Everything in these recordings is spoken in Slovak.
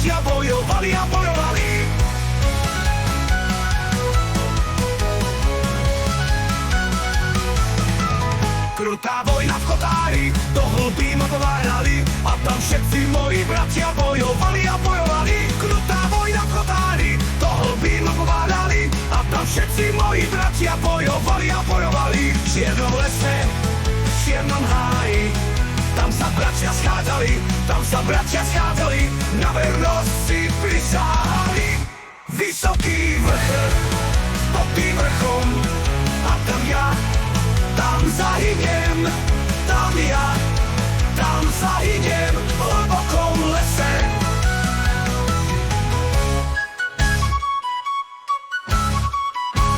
bratia bojovali a bojovali. Krutá vojna v Chotári, do hlbí ma povárali, a tam všetci moji bratia bojovali a bojovali. Krutá vojna v Chotári, do hlbí ma povárali, a tam všetci moji bratia bojovali a bojovali. V čiernom lese, v čiernom háji, tam sa bratia schádzali, na vernosť si prisáhali. Vysoký vrch, pod tým vrchom, a tam ja, tam zahyniem, tam ja, tam zahyniem v hlbokom lese.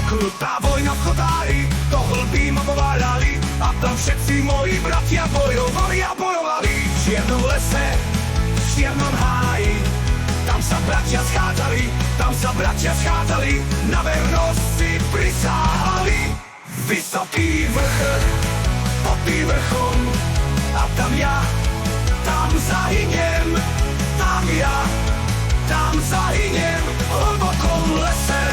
Krutá vojna v Chotári, do hlbí ma povárali, a tam všetci moji bratia bojovali a bojovali. V čiernom lese, v čiernom háji, tam sa bratia schádzali, na vernosť si prisáhali. Vysoký vrch, pod tým vrchom, a tam ja, tam zahyniem, tam ja, tam zahyniem v hlbokom lese.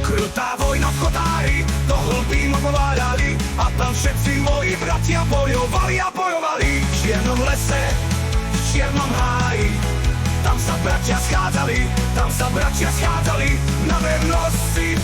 Krutá vojna v Chotári, do hlbí ma povárali, a tam všetci moji bratia bojovali a bojovali. V čiernom lese, v čiernom háji, tam sa bratia schádzali, na vernosť si